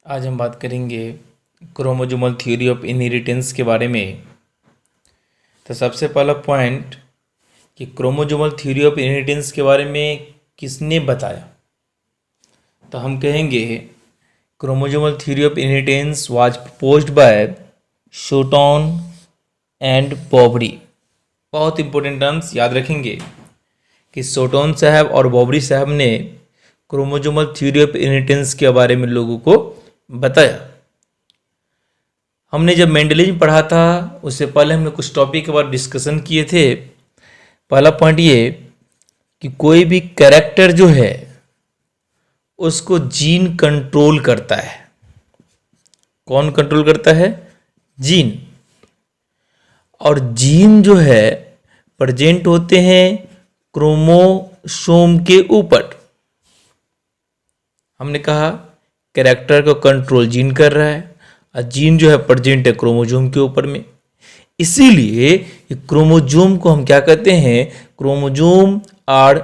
आज हम बात करेंगे क्रोमोसोमल थ्योरी ऑफ इनहेरिटेंस के बारे में। तो सबसे पहला पॉइंट कि क्रोमोसोमल थ्योरी ऑफ इनहेरिटेंस के बारे में किसने बताया, तो हम कहेंगे chromosomal theory of inheritance was proposed by Sutton and Boveri. बहुत इंपॉर्टेंट टर्म्स याद रखेंगे कि शोटॉन साहब और बॉबरी साहब ने क्रोमोसोमल थ्योरी ऑफ इनहेरिटेंस के बारे में लोगों को बताया। हमने जब मेंडलिज्म पढ़ा था उससे पहले हमने कुछ टॉपिक के बारे डिस्कशन किए थे। पहला पॉइंट ये कि कोई भी कैरेक्टर जो है उसको जीन कंट्रोल करता है। कौन कंट्रोल करता है? जीन। और जीन जो है प्रेजेंट होते हैं क्रोमोसोम के ऊपर। हमने कहा कैरेक्टर को कंट्रोल जीन कर रहा है और जीन जो है प्रेजेंट है क्रोमोसोम के ऊपर में। इसीलिए क्रोमोसोम को हम क्या कहते हैं? Chromosome are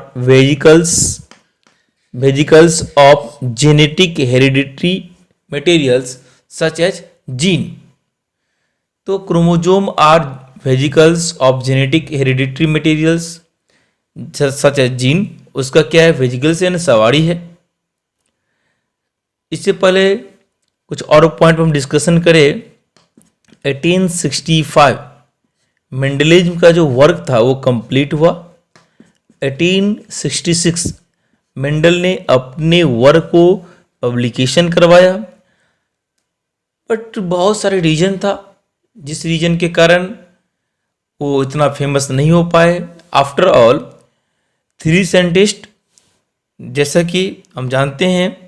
vesicles of genetic hereditary materials such as gene. तो chromosome are vesicles of genetic hereditary materials such as gene. उसका क्या है? वेजिकल्स यानी सवारी है। इससे पहले कुछ और पॉइंट पर हम डिस्कशन करें। 1865 मेंडलिज्म का जो वर्क था वो कंप्लीट हुआ। 1866 मेंडल ने अपने वर्क को पब्लिकेशन करवाया, बट बहुत सारे रीजन था जिस रीजन के कारण वो इतना फेमस नहीं हो पाए। आफ्टर ऑल 3 साइंटिस्ट, जैसा कि हम जानते हैं,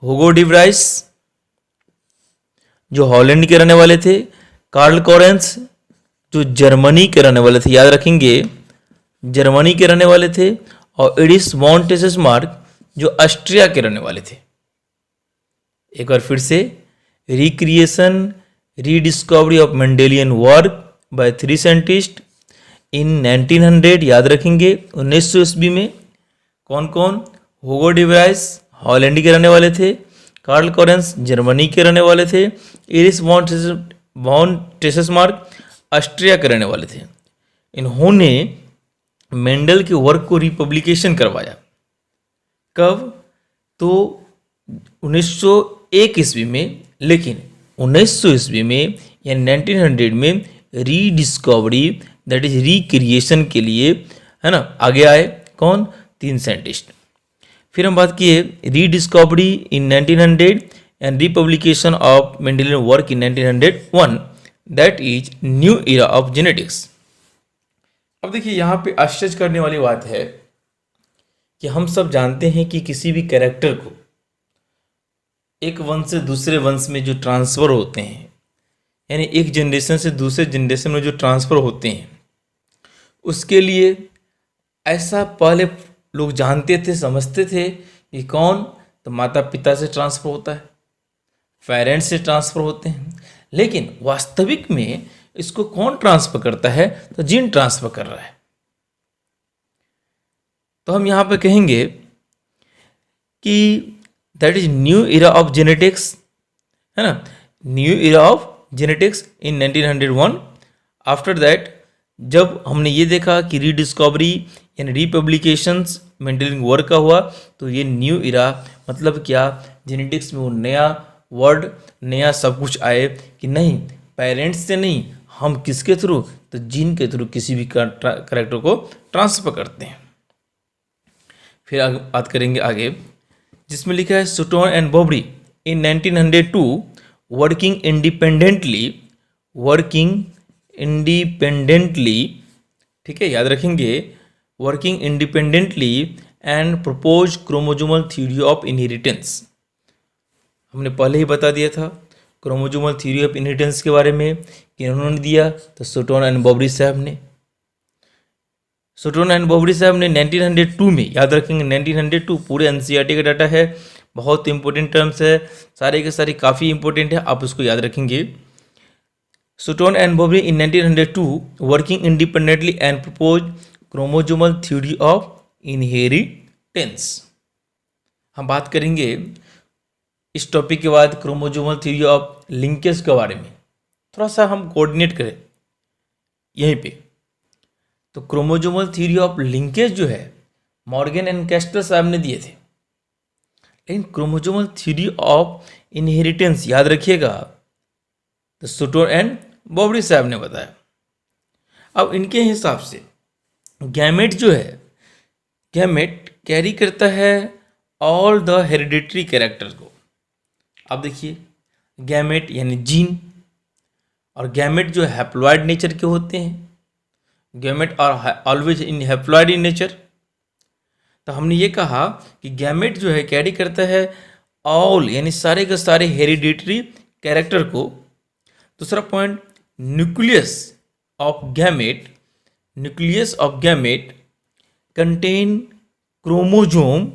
हुगो डी व्राइस जो हॉलैंड के रहने वाले थे, कार्ल कोरेंस जो जर्मनी के रहने वाले थे, याद रखेंगे जर्मनी के रहने वाले थे, और एडिस वॉन टेसेसमार्क जो ऑस्ट्रिया के रहने वाले थे। एक बार फिर से recreation rediscovery of Mendelian work by 3 scientist in 1900, याद रखेंगे 1900 ईस्वी में। कौन कौन? हुगो डी व्राइस हॉलैंड के रहने वाले थे, कार्ल कोरेंस जर्मनी के रहने वाले थे, एरिस वॉन टेसेसमार्क ऑस्ट्रिया के रहने वाले थे। इन्होंने मेंडल के वर्क को रिपब्लिकेशन करवाया। कब? तो 1901 ईस्वी में। लेकिन 1900 ईस्वी में या 1900 में रीडिस्कवरी दैट इज रिक्रिएशन के लिए, है ना, आगे आए। कौन? 3 साइंटिस्ट। फिर हम बात किए rediscovery in 1900 and republication of Mendelian work in 1901, that is new era of genetics. अब देखिए यहाँ पे आश्चर्य करने वाली बात है कि हम सब जानते हैं कि किसी भी कैरेक्टर को एक वंश से दूसरे वंश में जो ट्रांसफ़र होते हैं, यानी एक जनरेशन से दूसरे जनरेशन में जो ट्रांसफ़र होते हैं, उसके लिए ऐसा पहले लोग जानते थे, समझते थे कि कौन? तो माता पिता से ट्रांसफ़र होता है, पेरेंट्स से ट्रांसफ़र होते हैं। लेकिन वास्तविक में इसको कौन ट्रांसफ़र करता है? तो जीन ट्रांसफ़र कर रहा है। तो हम यहाँ पे कहेंगे कि that is new era of genetics, है ना, new era of genetics in 1901। After that जब हमने ये देखा कि रीडिस्कवरी यानी रिपब्लिकेशंस मेंडेलियन वर्क का हुआ, तो ये न्यू इरा मतलब क्या? जेनेटिक्स में वो नया वर्ड, नया सब कुछ आए कि नहीं, पेरेंट्स से नहीं, हम किसके थ्रू? तो जीन के थ्रू किसी भी कैरेक्टर को ट्रांसफर करते हैं। फिर आगे बात करेंगे आगे, जिसमें लिखा है शोटॉन and Boveri in 1902 working independently, ठीक है, याद रखेंगे, working independently and propose chromosomal theory of inheritance. हमने पहले ही बता दिया था क्रोमोसोमल थ्योरी ऑफ इनहेरिटेंस के बारे में कि उन्होंने दिया, तो शोटॉन एंड बॉबरी साहब ने। शोटॉन एंड बॉबरी साहब ने 1902 में, याद रखेंगे 1902, पूरे एनसीईआरटी का डाटा है, बहुत इंपॉर्टेंट टर्म्स है, सारे के सारे काफ़ी इंपॉर्टेंट है, आप उसको याद रखेंगे। Sutton and Boveri in 1902 working independently and propose chromosomal theory of inheritance. हम बात करेंगे इस टॉपिक के बाद क्रोमोजोमल थ्योरी ऑफ लिंकेज के बारे में थोड़ा सा हम कोऑर्डिनेट करें यहीं पे। तो क्रोमोजोमल थ्योरी ऑफ लिंकेज जो है मॉर्गन एंड कैस्टर साहब ने दिए थे, लेकिन क्रोमोजोमल थ्योरी ऑफ इनहेरिटेंस याद रखिएगा तो सुटोर एंड बॉबरी साहब ने बताया। अब इनके हिसाब से गैमेट जो है, गैमेट कैरी करता है ऑल द हेरिडिटरी कैरेक्टर्स को। अब देखिए गैमेट यानी जीन, और गैमेट जो हैप्लॉइड नेचर के होते हैं, gamete are always in haploid in nature. तो हमने ये कहा कि गैमेट जो है कैरी करता है ऑल यानी सारे के सारे हेरिडिटरी कैरेक्टर को। दूसरा point, nucleus of gamete, nucleus of gamete contain chromosome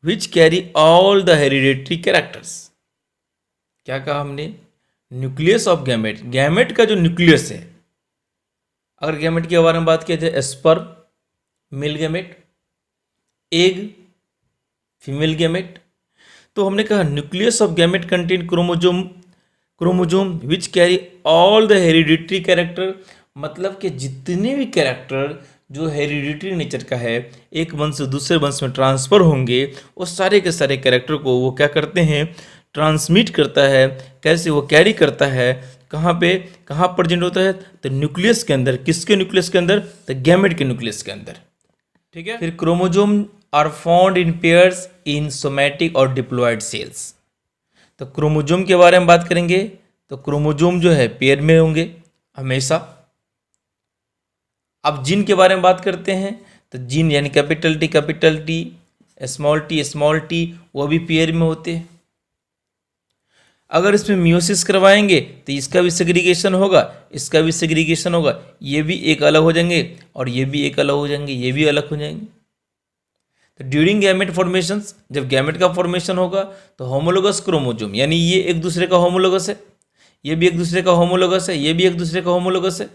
which carry all the hereditary characters. क्या कहा हमने? न्यूक्लियस ऑफ गैमेट, गैमेट का जो न्यूक्लियस है, अगर गैमेट के बारे में बात किया जाए sperm male gamete, egg female gamete, तो हमने कहा nucleus of gamete contain chromosome which carry all the hereditary character, मतलब कि जितने भी कैरेक्टर जो हेरिडिटरी नेचर का है, एक वंश से दूसरे वंश में ट्रांसफर होंगे, वो सारे के सारे कैरेक्टर को वो क्या करते हैं, ट्रांसमिट करता है। कैसे वो कैरी करता है, कहाँ पे, कहाँ प्रेजेंट होता है, तो न्यूक्लियस के अंदर। किसके न्यूक्लियस के अंदर? तो गैमेट के न्यूक्लियस के अंदर। ठीक है। फिर chromosome are found in pairs in somatic और डिप्लॉयड सेल्स। तो क्रोमोजोम के बारे में बात करेंगे तो क्रोमोजोम जो है पेयर में होंगे हमेशा। अब जीन के बारे में बात करते हैं तो जीन यानी कैपिटल टी, स्मॉल टी, वो भी पेयर में होते हैं। अगर इसमें मियोसिस करवाएंगे तो इसका भी सेग्रीगेशन होगा, इसका भी सेग्रीगेशन होगा, ये भी एक अलग हो जाएंगे और ये भी एक अलग हो जाएंगे, ये भी अलग हो जाएंगे। तो ड्यूरिंग गैमेट फॉर्मेशंस, जब गैमेट का फॉर्मेशन होगा तो होमोलोगस क्रोमोजोम यानी ये एक दूसरे का होमोलोगस है, ये भी एक दूसरे का होमोलोगस है, ये भी एक दूसरे का होमोलोगस है।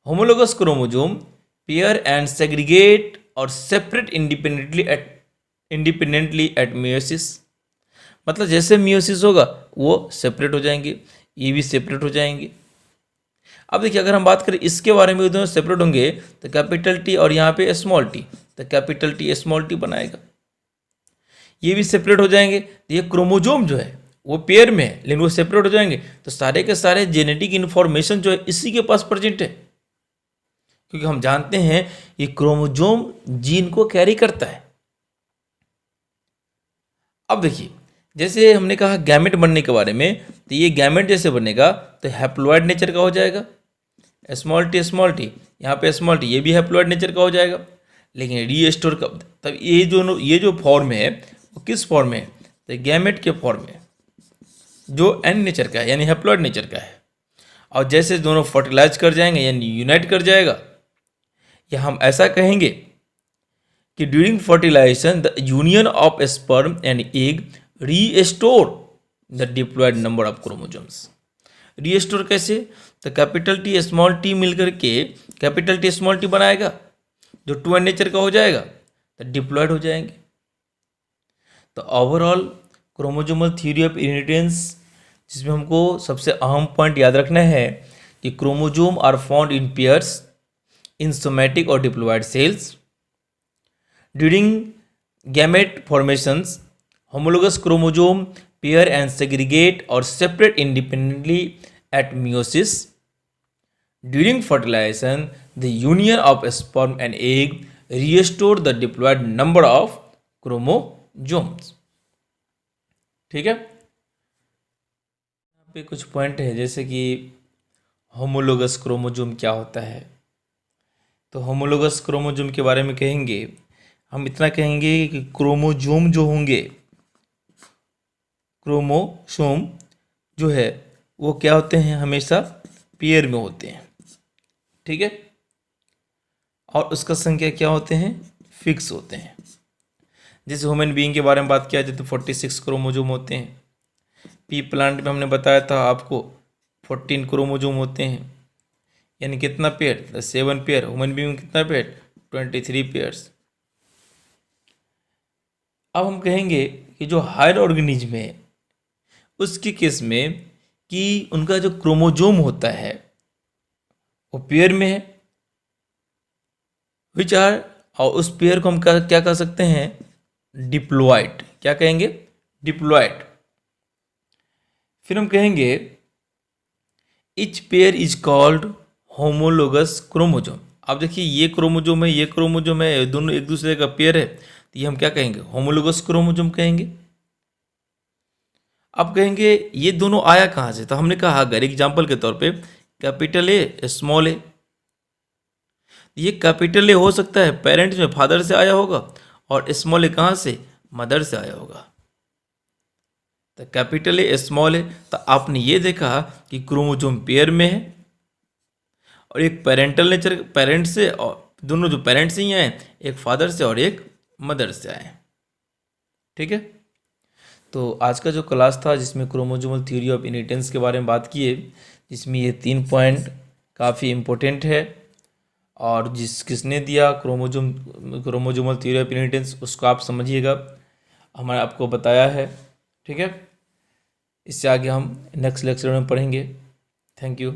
Homologous chromosome pair and segregate और सेपरेट इंडिपेंडेंटली एट मियोसिस। मतलब जैसे मियोसिस होगा वो सेपरेट हो जाएंगे, ये भी सेपरेट हो जाएंगे। अब देखिए अगर हम बात करें इसके बारे में, दोनों सेपरेट होंगे तो कैपिटल टी और यहाँ पे स्मॉल टी, तो कैपिटल टी स्मॉल टी बनाएगा, ये भी सेपरेट हो जाएंगे। तो ये क्रोमोजोम जो है वो पेयर में है लेकिन वो सेपरेट हो जाएंगे, तो सारे के सारे जेनेटिक इन्फॉर्मेशन जो है इसी के पास प्रेजेंट है, क्योंकि हम जानते हैं ये क्रोमोजोम जीन को कैरी करता है। अब देखिए जैसे हमने कहा गैमेट बनने के बारे में, तो ये गैमेट जैसे बनेगा तो हैप्लॉइड नेचर का हो जाएगा, स्मॉल टी, यहाँ पे स्मॉल टी, ये भी हैप्लॉइड नेचर का हो जाएगा। लेकिन रीस्टोर कब, तब ये जो फॉर्म है वो किस फॉर्म में है, तो गैमेट के फॉर्म में जो एन नेचर का है यानी हैप्लॉइड नेचर का है। और जैसे दोनों फर्टिलाइज कर जाएंगे यानी यूनाइट कर जाएगा, या हम ऐसा कहेंगे कि during fertilization the union of sperm and egg restore the diploid number of chromosomes. Restore कैसे, तो कैपिटल टी स्मॉल टी मिलकर के कैपिटल टी स्मॉल टी बनाएगा जो टू एन नेचर का हो जाएगा, तो डिप्लॉयड हो जाएंगे। तो overall chromosomal theory of inheritance, जिसमें हमको सबसे अहम पॉइंट याद रखना है कि chromosome are found in pairs in somatic और diploid cells. During gamete formations homologous chromosome pair and segregate or separate independently at meiosis. During fertilization, the union of sperm and egg restore the diploid number of chromosomes. ठीक है, यहाँ पे कुछ point है जैसे कि homologous chromosome क्या होता है। तो होमोलोगस क्रोमोजोम के बारे में कहेंगे, हम इतना कहेंगे कि क्रोमोजोम जो होंगे, क्रोमोसोम जो है वो क्या होते हैं, हमेशा पेयर में होते हैं। ठीक है, और उसका संख्या क्या होते हैं, फिक्स होते हैं। जैसे ह्यूमन बीइंग के बारे में बात किया जाए तो 46 क्रोमोजोम होते हैं। पी प्लांट में हमने बताया था आपको 14 क्रोमोजोम होते हैं, यानी कितना पेयर, 7 पेयर। ह्यूमन बीइंग में कितना पेयर, 23 पेयर्स। अब हम कहेंगे कि जो हायर ऑर्गेनिज्म है उसके केस में कि उनका जो क्रोमोजोम होता है वो पेयर में है, विच आर, और उस पेयर को हम क्या कह सकते हैं, डिप्लॉयड। क्या कहेंगे, डिप्लॉयड। फिर हम कहेंगे etch pair is called homologous chromosome. अब देखिए ये क्रोमोजोम है, ये क्रोमोजोम है, ये दोनों एक दूसरे का पेयर है, तो ये हम क्या कहेंगे, होमोलोगस क्रोमोजोम कहेंगे। अब कहेंगे ये दोनों आया कहाँ से, तो हमने कहा अगर एग्जाम्पल के तौर पे कैपिटल ए स्मॉल ए, ये कैपिटल ए हो सकता है पेरेंट्स में फादर से आया होगा, और स्मॉल ए कहाँ से, मदर से आया होगा। तो कैपिटल ए स्मॉल ए, तो आपने ये देखा कि क्रोमोजोम पेयर में है, और एक पेरेंटल नेचर, पेरेंट से, और दोनों जो पेरेंट्स ही आए, एक फादर से और एक मदर से आए। ठीक है, तो आज का जो क्लास था जिसमें क्रोमोजोमल थ्योरी ऑफ इनहेरिटेंस के बारे में बात किए, जिसमें ये 3 पॉइंट काफ़ी इम्पोर्टेंट है, और किसने दिया क्रोमोजोमल थ्योरी ऑफ इनहेरिटेंस उसको आप समझिएगा, हमारा आपको बताया है। ठीक है, इससे आगे हम नेक्स्ट लेक्चर में पढ़ेंगे। Thank you.